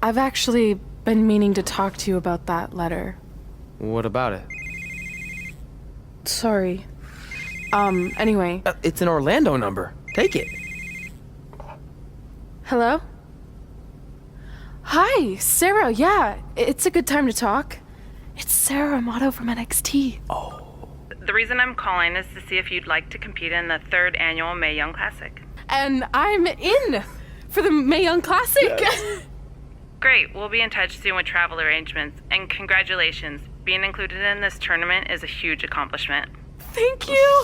I've actually been meaning to talk to you about that letter. What about it? Sorry. Anyway. It's an Orlando number. Take it. Hello? Hi, Sarah. Yeah, it's a good time to talk. It's Sarah Amato from NXT. Oh. The reason I'm calling is to see if you'd like to compete in the 3rd annual Mae Young Classic. And I'm in for the Mae Young Classic. Yes. Great, we'll be in touch soon with travel arrangements. And congratulations, being included in this tournament is a huge accomplishment. Thank you.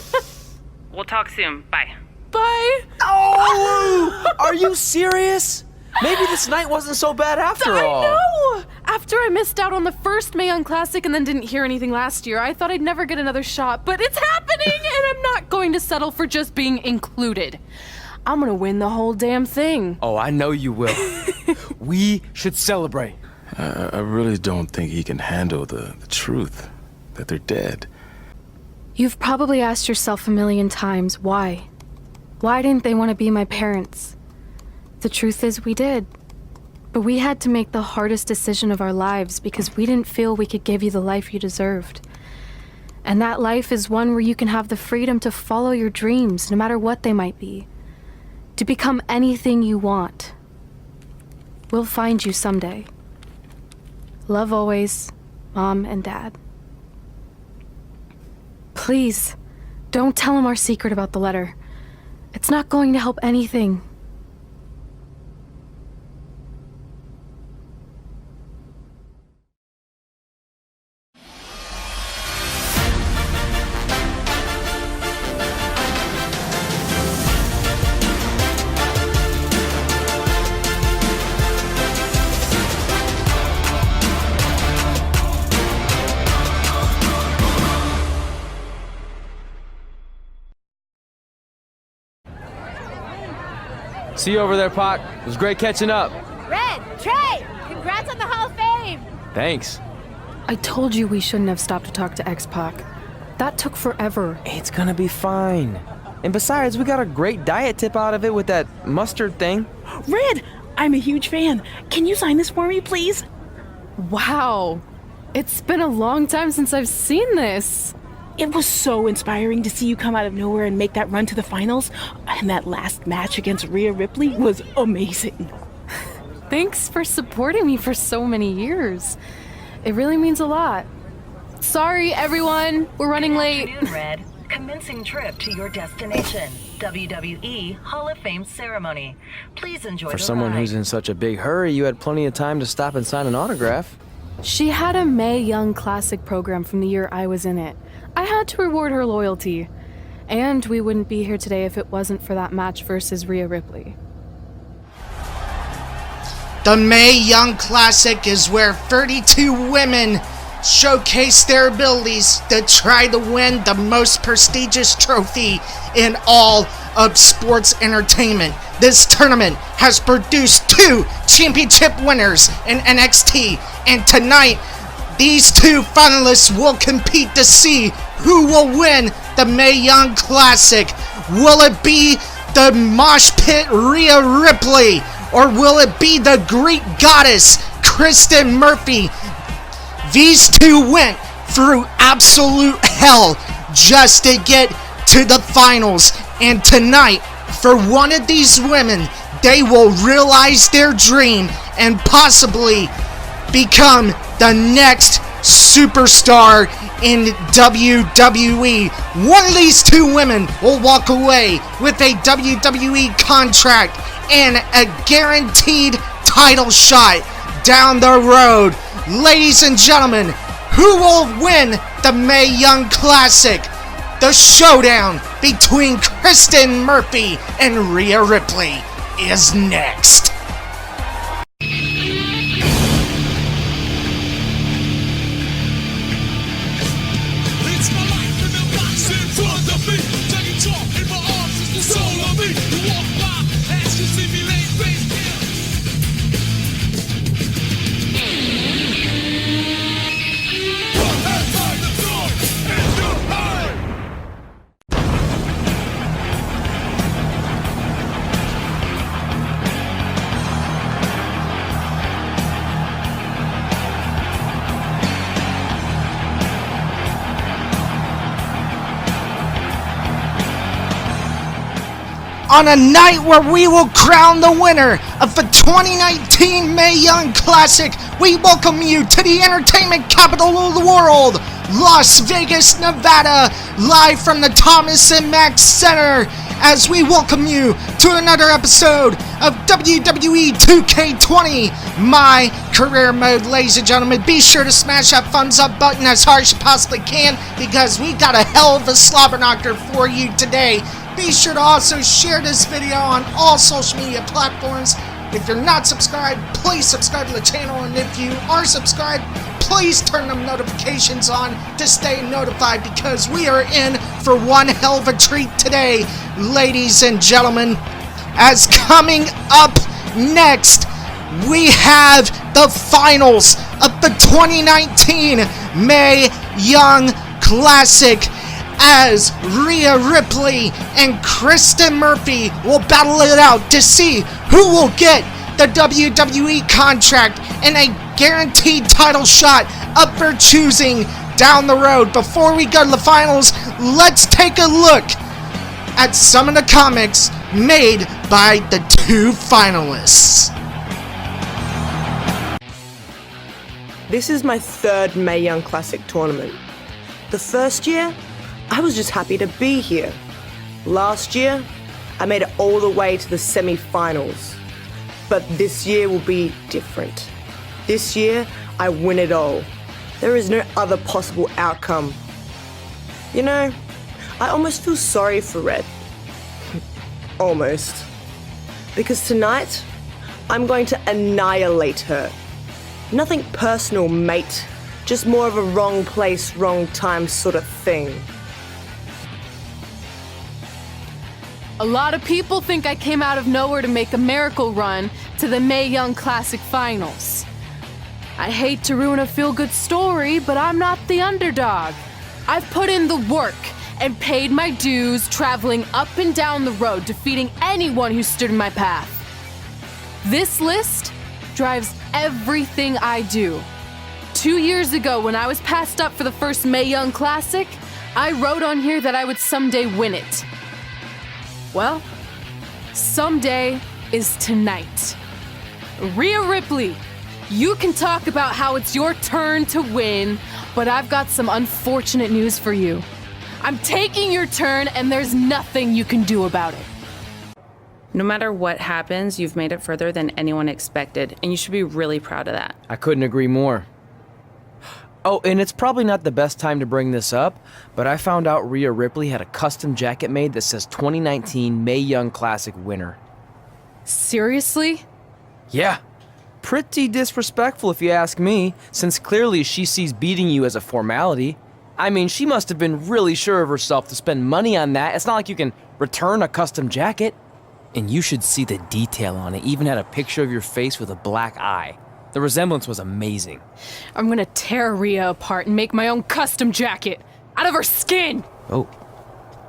We'll talk soon. Bye. Bye. Oh! Are you serious? Maybe this night wasn't so bad after all. I know! After I missed out on the first Mae Young Classic and then didn't hear anything last year, I thought I'd never get another shot. But it's happening, and I'm not going to settle for just being included. I'm gonna win the whole damn thing. Oh, I know you will. We should celebrate. I really don't think he can handle the truth, that they're dead. You've probably asked yourself a million times, why? Why didn't they want to be my parents? The truth is we did. But we had to make the hardest decision of our lives because we didn't feel we could give you the life you deserved. And that life is one where you can have the freedom to follow your dreams, no matter what they might be. To become anything you want. We'll find you someday. Love always, Mom and Dad. Please, don't tell him our secret about the letter. It's not going to help anything. See you over there, Pac. It was great catching up. Red, Trey, congrats on the Hall of Fame. Thanks. I told you we shouldn't have stopped to talk to X-Pac. That took forever. It's gonna be fine. And besides, we got a great diet tip out of it with that mustard thing. Red, I'm a huge fan. Can you sign this for me, please? Wow. It's been a long time since I've seen this. It was so inspiring to see you come out of nowhere and make that run to the finals. And that last match against Rhea Ripley was amazing. Thanks for supporting me for so many years. It really means a lot. Sorry, everyone. We're running late. Good afternoon, Red. Commencing trip to your destination. WWE Hall of Fame ceremony. Please enjoy For the someone ride. who's in such a big hurry, you had plenty of time to stop and sign an autograph. She had a Mae Young Classic program from the year I was in it. I had to reward her loyalty. And we wouldn't be here today if it wasn't for that match versus Rhea Ripley. The Mae Young Classic is where 32 women showcase their abilities to try to win the most prestigious trophy in all of sports entertainment. This tournament has produced 2 championship winners in NXT, and tonight these 2 finalists will compete to see who will win the Mae Young Classic. Will it be the Mosh Pit Rhea Ripley, or will it be the Greek goddess Kristen Murphy? These 2 went through absolute hell just to get to the finals, and tonight, for one of these women, they will realize their dream and possibly become the next superstar in WWE. One of these 2 women will walk away with a WWE contract and a guaranteed title shot down the road. Ladies and gentlemen, who will win the Mae Young Classic? The showdown between Kristen Murphy and Rhea Ripley is next. It's my life in the box in front of me. Taking talk in my arms is the soul of me. You walk by as you see me laying face down. Outside the door, it's your time. on a night where we will crown the winner of the 2019 Mae Young Classic. We welcome you to the entertainment capital of the world, Las Vegas, Nevada, live from the Thomas and Mack Center, as we welcome you to another episode of WWE 2K20, my career mode. Ladies and gentlemen, be sure to smash that thumbs up button as hard as you possibly can, because we got a hell of a slobber knocker for you today. Be sure to also share this video on all social media platforms. If you're not subscribed, please subscribe to the channel, and if you are subscribed, please turn them notifications on to stay notified, because we are in for one hell of a treat today, ladies and gentlemen. As coming up next, we have the finals of the 2019 Mae Young Classic, as Rhea Ripley and Kristen Murphy will battle it out to see who will get the WWE contract and a guaranteed title shot up for choosing down the road. Before we go to the finals, let's take a look at some of the comics made by the two finalists. This is my third Mae Young Classic tournament. The first year, I was just happy to be here. Last year, I made it all the way to the semi-finals. But this year will be different. This year, I win it all. There is no other possible outcome. You know, I almost feel sorry for Red. Almost. Because tonight, I'm going to annihilate her. Nothing personal, mate. Just more of a wrong place, wrong time sort of thing. A lot of people think I came out of nowhere to make a miracle run to the Mae Young Classic finals. I hate to ruin a feel-good story, but I'm not the underdog. I've put in the work and paid my dues, traveling up and down the road, defeating anyone who stood in my path. This list drives everything I do. 2 years ago, when I was passed up for the first Mae Young Classic, I wrote on here that I would someday win it. Well, someday is tonight. Rhea Ripley, you can talk about how it's your turn to win, but I've got some unfortunate news for you. I'm taking your turn, and there's nothing you can do about it. No matter what happens, you've made it further than anyone expected, and you should be really proud of that. I couldn't agree more. Oh, and it's probably not the best time to bring this up, but I found out Rhea Ripley had a custom jacket made that says 2019 Mae Young Classic winner. Seriously? Yeah. Pretty disrespectful if you ask me, since clearly she sees beating you as a formality. I mean, she must have been really sure of herself to spend money on that. It's not like you can return a custom jacket. And you should see the detail on it. Even had a picture of your face with a black eye. The resemblance was amazing. I'm gonna tear Rhea apart and make my own custom jacket out of her skin! Oh.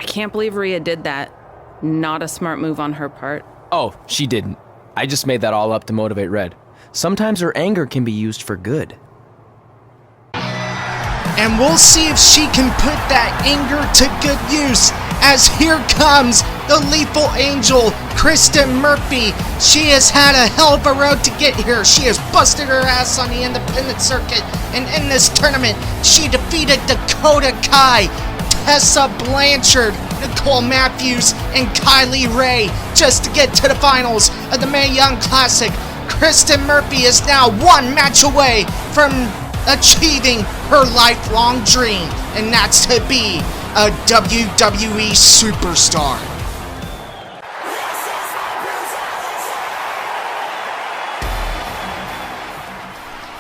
I can't believe Rhea did that. Not a smart move on her part. Oh, she didn't. I just made that all up to motivate Red. Sometimes her anger can be used for good. And we'll see if she can put that anger to good use, as here comes the Lethal Angel, Kristen Murphy. She has had a hell of a road to get here. She has busted her ass on the independent circuit, and in this tournament, she defeated Dakota Kai, Tessa Blanchard, Nicole Matthews, and Kylie Ray just to get to the finals of the Mae Young Classic. Kristen Murphy is now one match away from achieving her lifelong dream, and that's to be a WWE superstar.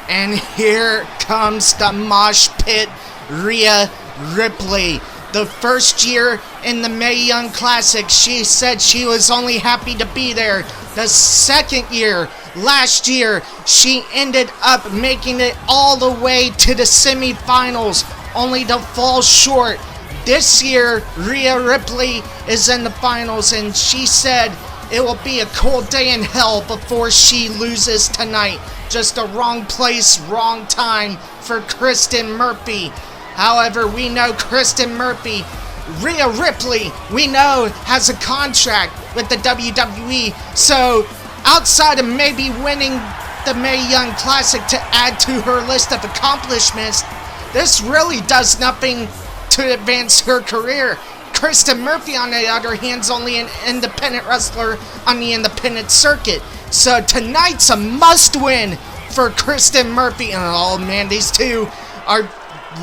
And here comes the mosh pit, Rhea Ripley. The first year in the Mae Young Classic, she said she was only happy to be there. The second year, last year, she ended up making it all the way to the semifinals, only to fall short. This year, Rhea Ripley is in the finals, and she said it will be a cold day in hell before she loses tonight. Just a wrong place, wrong time for Kristen Murphy. However, we know Kristen Murphy Rhea Ripley, we know, has a contract with the WWE, so outside of maybe winning the Mae Young Classic to add to her list of accomplishments, this really does nothing to advance her career. Kristen Murphy, on the other hand, is only an independent wrestler on the independent circuit. So tonight's a must-win for Kristen Murphy. And oh man, these two are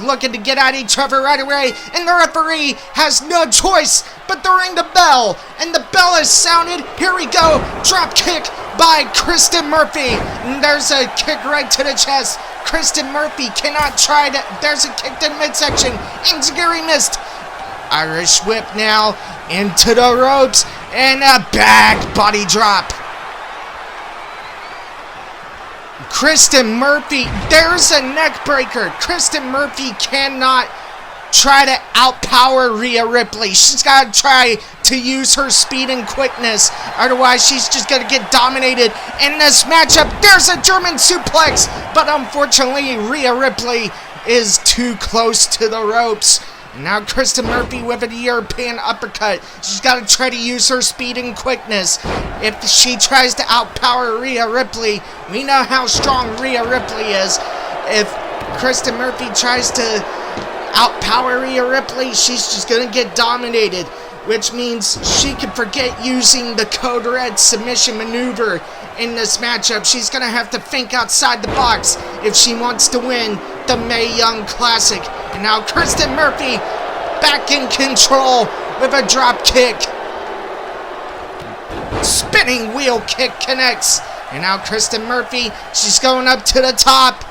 looking to get at each other right away. And the referee has no choice but to ring the bell. And the bell is sounded. Here we go. Drop kick by Kristen Murphy. And there's a kick right to the chest. Kristen Murphy cannot try to. There's a kick to the midsection. Enziguri missed. Irish whip now into the ropes. And a back body drop. Kristen Murphy, there's a neck breaker. Kristen Murphy cannot try to outpower Rhea Ripley. She's got to try to use her speed and quickness. Otherwise, she's just going to get dominated in this matchup. There's a German suplex, but unfortunately, Rhea Ripley is too close to the ropes. Now Kristen Murphy with a European uppercut. She's got to try to use her speed and quickness. If she tries to outpower Rhea Ripley, we know how strong Rhea Ripley is. If Kristen Murphy tries to outpower Rhea Ripley, she's just going to get dominated, which means she can forget using the Code Red submission maneuver in this matchup. She's going to have to think outside the box if she wants to win the Mae Young Classic. And now Kristen Murphy back in control with a drop kick. Spinning wheel kick connects. And now Kristen Murphy, she's going up to the top.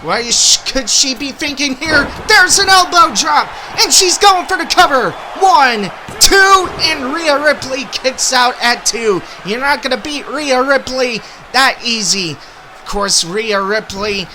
What could she be thinking here? There's an elbow drop. And she's going for the cover. 1, 2, and Rhea Ripley kicks out at 2. You're not going to beat Rhea Ripley that easy. Of course, Rhea Ripley,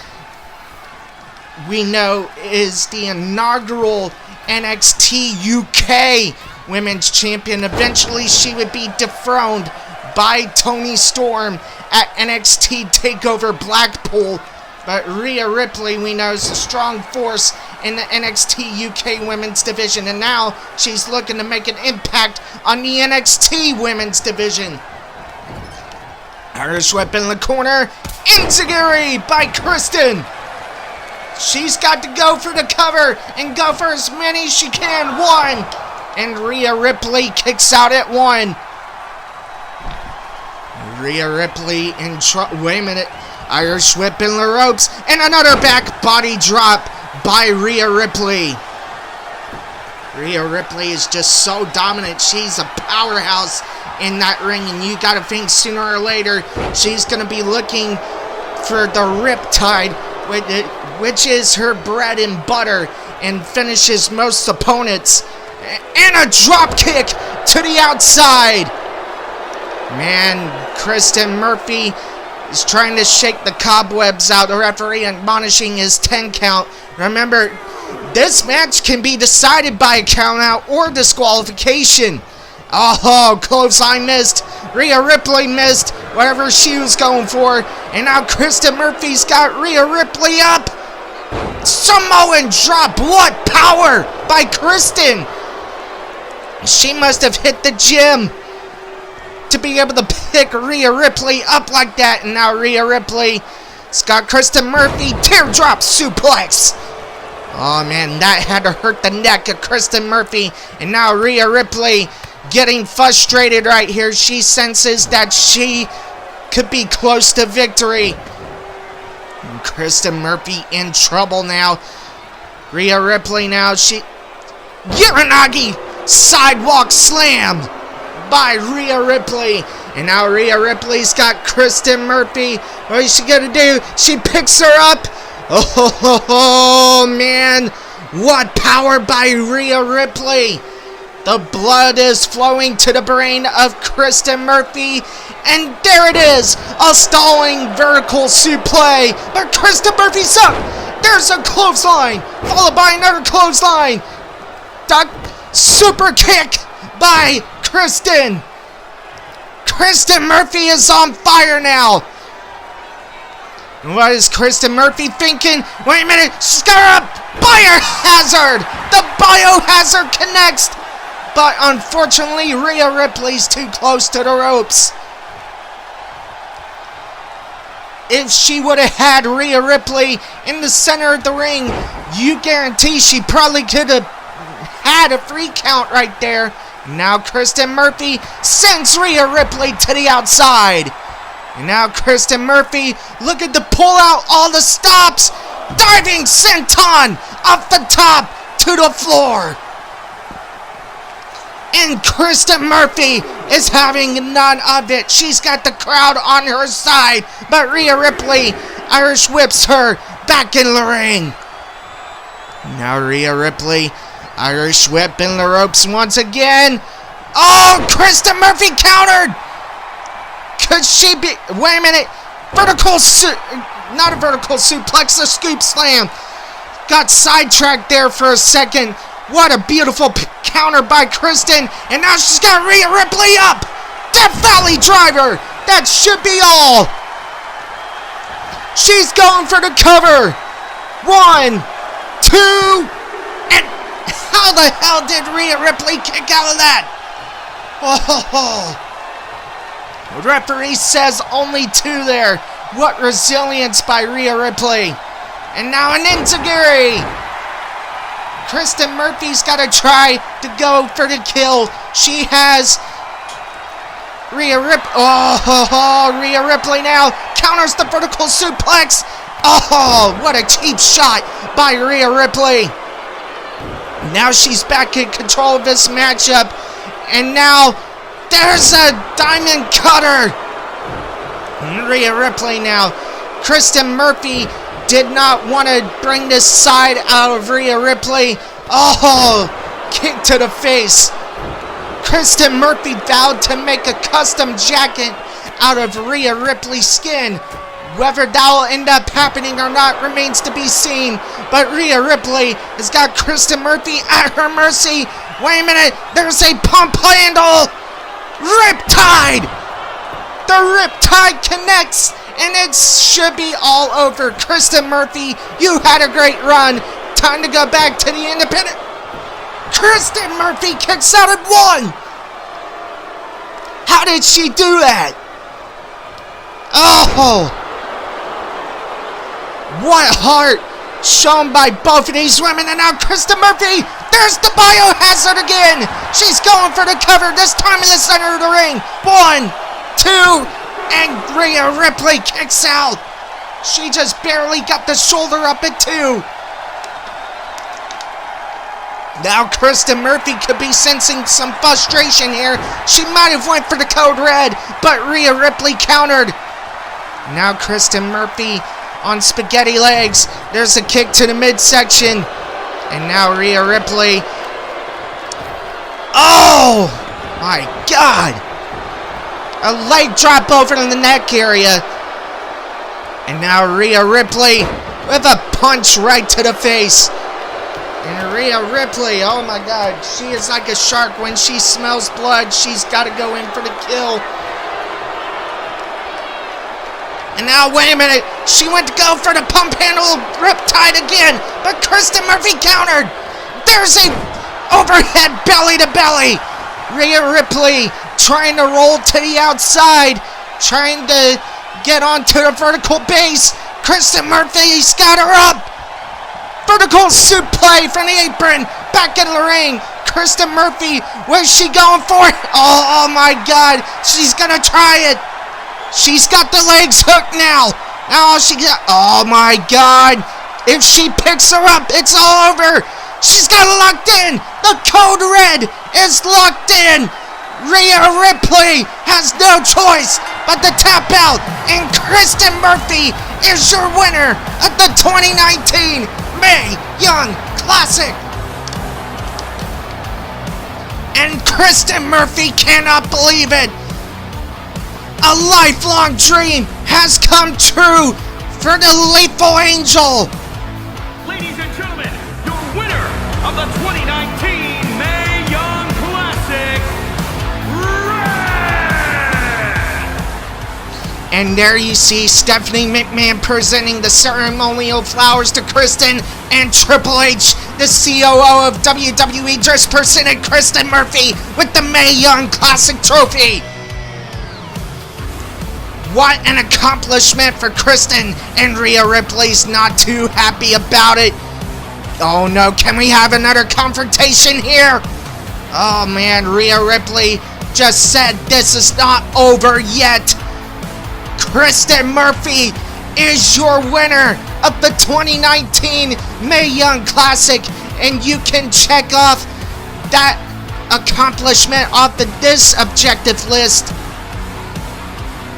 we know, is the inaugural NXT UK Women's Champion. Eventually, she would be dethroned by Toni Storm at NXT TakeOver Blackpool. But Rhea Ripley, we know, is a strong force in the NXT UK Women's Division. And now she's looking to make an impact on the NXT Women's Division. Irish whip in the corner. Enziguri by Kristen. She's got to go for the cover and go for as many as she can. 1. And Rhea Ripley kicks out at 1. Rhea Ripley in trouble. Wait a minute. Irish whip in the ropes. And another back body drop by Rhea Ripley. Rhea Ripley is just so dominant. She's a powerhouse in that ring. And you got to think sooner or later she's going to be looking for the Riptide, which is her bread and butter and finishes most opponents. And a drop kick to the outside. Man, Kristen Murphy is trying to shake the cobwebs out. The referee admonishing his 10 count. Remember, this match can be decided by a count out or disqualification. Oh, clothesline missed. Rhea Ripley missed whatever she was going for. And now Kristen Murphy's got Rhea Ripley up. Samoan drop. What power by Kristen. She must have hit the gym to be able to pick Rhea Ripley up like that. And now Rhea Ripley's got Kristen Murphy. Teardrop suplex. Oh man, that had to hurt the neck of Kristen Murphy. And now Rhea Ripley getting frustrated right here. She senses that she could be close to victory. And Kristen Murphy in trouble now. Rhea Ripley now, Uranagi sidewalk slam by Rhea Ripley. And now Rhea Ripley's got Kristen Murphy. What is she gonna do? She picks her up. Oh man, what power by Rhea Ripley. The blood is flowing to the brain of Kristen Murphy. And there it is, a stalling vertical suplex. But Kristen Murphy's up. There's a clothesline, followed by another clothesline. Super kick by Kristen. Kristen Murphy is on fire now. What is Kristen Murphy thinking? Wait a minute, she's got her up. Biohazard! The Biohazard connects! But unfortunately, Rhea Ripley's too close to the ropes. If she would have had Rhea Ripley in the center of the ring, you guarantee she probably could have had a 3 count right there. Now Kristen Murphy sends Rhea Ripley to the outside. And now Kristen Murphy looking to pull out all the stops. Diving senton off the top to the floor. And Kristen Murphy is having none of it. She's got the crowd on her side. But Rhea Ripley Irish whips her back in the ring. Now Rhea Ripley Irish whip in the ropes once again. Oh, Kristen Murphy countered. Could she be... Wait a minute. Not a vertical suplex, a scoop slam. Got sidetracked there for a second. What a beautiful counter by Kristen. And now she's got Rhea Ripley up. Death Valley driver. That should be all. She's going for the cover. 1, 2, and how the hell did Rhea Ripley kick out of that? Oh. The referee says only 2 there. What resilience by Rhea Ripley. And now an enziguri. Kristen Murphy's got to try to go for the kill. She has Rhea Ripley. Oh, Rhea Ripley now counters the vertical suplex. Oh, what a cheap shot by Rhea Ripley. Now she's back in control of this matchup. And now there's a diamond cutter. Rhea Ripley now. Kristen Murphy did not want to bring this side out of Rhea Ripley. Oh, kick to the face. Kristen Murphy vowed to make a custom jacket out of Rhea Ripley's skin. Whether that will end up happening or not remains to be seen. But Rhea Ripley has got Kristen Murphy at her mercy. Wait a minute, there's a pump handle. Riptide! The Riptide connects, and it should be all over. Kristen Murphy, you had a great run. Time to go back to the independent. Kristen Murphy kicks out at 1. How did she do that? Oh! What heart shown by both of these women. And now Kristen Murphy, there's the Biohazard again. She's going for the cover, this time in the center of the ring. 1, 2, and Rhea Ripley kicks out. She just barely got the shoulder up at 2. Now Kristen Murphy could be sensing some frustration here. She might have went for the code red, but Rhea Ripley countered. Now Kristen Murphy on spaghetti legs. There's a kick to the midsection. And now Rhea Ripley. Oh my God. A leg drop over in the neck area. And now Rhea Ripley with a punch right to the face. And Rhea Ripley, oh my God, she is like a shark. When she smells blood, she's got to go in for the kill. And now, wait a minute, she went to go for the pump handle Riptide again, but Kristen Murphy countered. There's a overhead belly to belly. Rhea Ripley trying to roll to the outside, trying to get onto the vertical base. Kristen Murphy's got her up. Vertical suplex from the apron, back in the ring. Kristen Murphy, where's she going for? Oh my God, she's gonna try it. She's got the legs hooked now. Now she got, oh my God. If she picks her up, it's all over. She's got it locked in. The code red is locked in. Rhea Ripley has no choice but to tap out. And Kristen Murphy is your winner of the 2019 Mae Young Classic. And Kristen Murphy cannot believe it. A lifelong dream has come true for the Lethal Angel. Ladies and gentlemen, your winner of the 2019 Mae Young Classic, Red! And there you see Stephanie McMahon presenting the ceremonial flowers to Kristen, and Triple H, the COO of WWE, just presented Kristen Murphy with the Mae Young Classic Trophy. What an accomplishment for Kristen, and Rhea Ripley's not too happy about it. Oh no, can we have another confrontation here? Oh man, Rhea Ripley just said this is not over yet. Kristen Murphy is your winner of the 2019 Mae Young Classic, and you can check off that accomplishment off this objective list.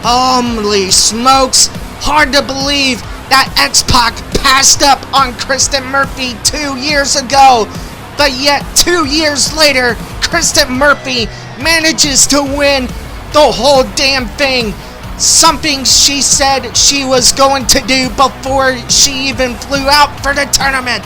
Holy smokes, hard to believe that X-Pac passed up on Kristen Murphy 2 years ago, but yet 2 years later, Kristen Murphy manages to win the whole damn thing. Something she said she was going to do before she even flew out for the tournament.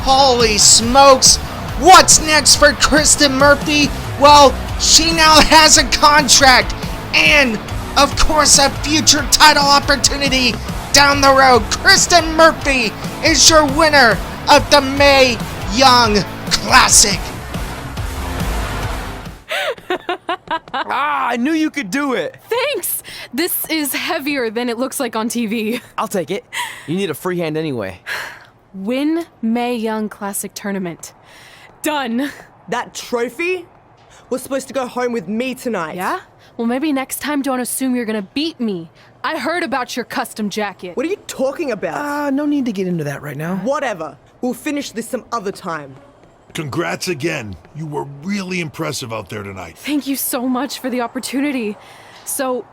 Holy smokes. What's next for Kristen Murphy? Well, she now has a contract and, of course, a future title opportunity down the road. Kristen Murphy is your winner of the Mae Young Classic. I knew you could do it. Thanks! This is heavier than it looks like on TV. I'll take it. You need a free hand anyway. Win Mae Young Classic Tournament. Done. That trophy was supposed to go home with me tonight. Yeah? Well, maybe next time don't assume you're gonna beat me. I heard about your custom jacket. What are you talking about? No need to get into that right now. Whatever. We'll finish this some other time. Congrats again. You were really impressive out there tonight. Thank you so much for the opportunity. So,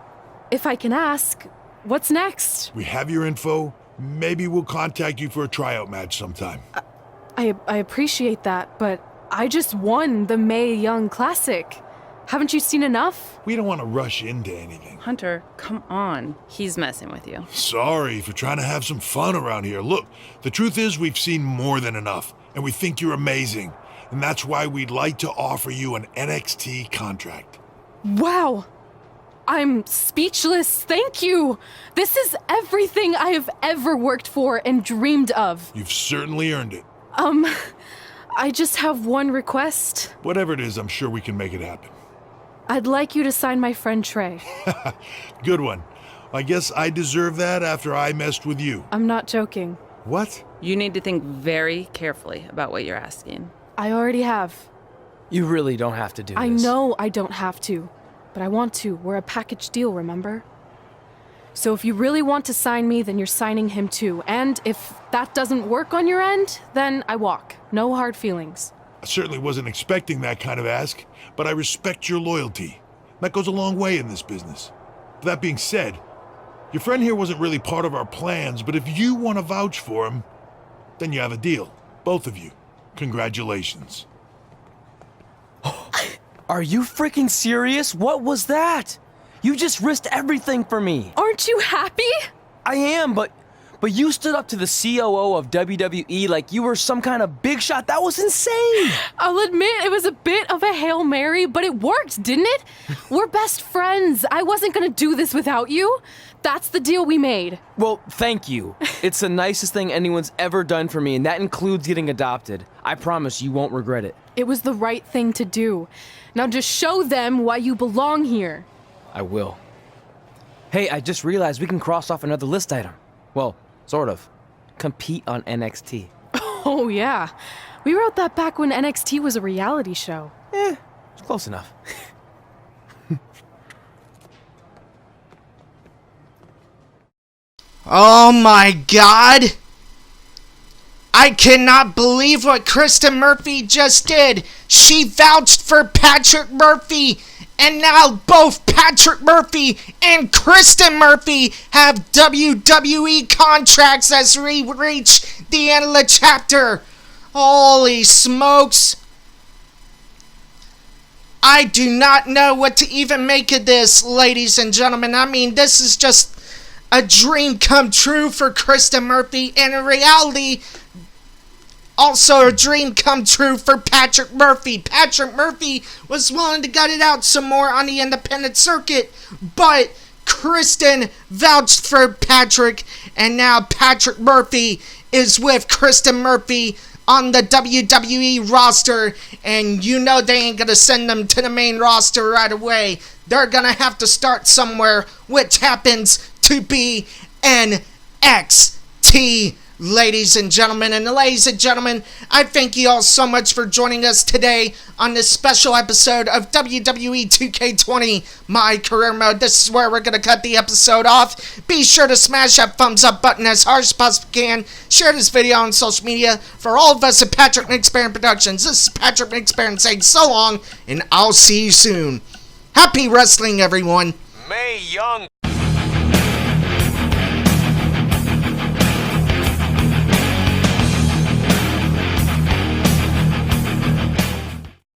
if I can ask, what's next? We have your info. Maybe we'll contact you for a tryout match sometime. I appreciate that, but I just won the Mae Young Classic. Haven't you seen enough? We don't want to rush into anything. Hunter, come on. He's messing with you. Sorry for trying to have some fun around here. Look, the truth is we've seen more than enough, and we think you're amazing. And that's why we'd like to offer you an NXT contract. Wow! I'm speechless. Thank you. This is everything I have ever worked for and dreamed of. You've certainly earned it. I just have one request. Whatever it is, I'm sure we can make it happen. I'd like you to sign my friend Trey. Good one. I guess I deserve that after I messed with you. I'm not joking. What? You need to think very carefully about what you're asking. I already have. You really don't have to do this. I know I don't have to, but I want to. We're a package deal, remember? So if you really want to sign me, then you're signing him too. And if that doesn't work on your end, then I walk. No hard feelings. I certainly wasn't expecting that kind of ask, but I respect your loyalty. That goes a long way in this business. That being said, your friend here wasn't really part of our plans, but if you want to vouch for him, then you have a deal. Both of you. Congratulations. Are you freaking serious? What was that? You just risked everything for me. Aren't you happy? I am, but you stood up to the COO of WWE like you were some kind of big shot. That was insane. I'll admit it was a bit of a Hail Mary, but it worked, didn't it? We're best friends. I wasn't gonna do this without you. That's the deal we made. Well, thank you. It's the nicest thing anyone's ever done for me, and that includes getting adopted. I promise you won't regret it. It was the right thing to do. Now just show them why you belong here. I will. Hey, I just realized we can cross off another list item. Well, sort of. Compete on NXT. Oh, yeah. We wrote that back when NXT was a reality show. It's close enough. Oh my god! I cannot believe what Kristen Murphy just did! She vouched for Patrick Murphy, and now both Patrick Murphy and Kristen Murphy have WWE contracts as we reach the end of the chapter. Holy smokes! I do not know what to even make of this, ladies and gentlemen. I mean, this is just a dream come true for Kristen Murphy, and in reality, also a dream come true for Patrick Murphy. Patrick Murphy was willing to gut it out some more on the independent circuit, but Kristen vouched for Patrick, and now Patrick Murphy is with Kristen Murphy on the WWE roster, and you know they ain't gonna send them to the main roster right away. They're gonna have to start somewhere, which happens to be NXT, ladies and gentlemen. And ladies and gentlemen, I thank you all so much for joining us today on this special episode of WWE 2K20 My Career Mode. This is where we're going to cut the episode off. Be sure to smash that thumbs up button as hard as possible can. Share this video on social media. For all of us at Patrick McSparrin Productions, this is Patrick McSparrin saying so long, and I'll see you soon. Happy wrestling, everyone. Mae Young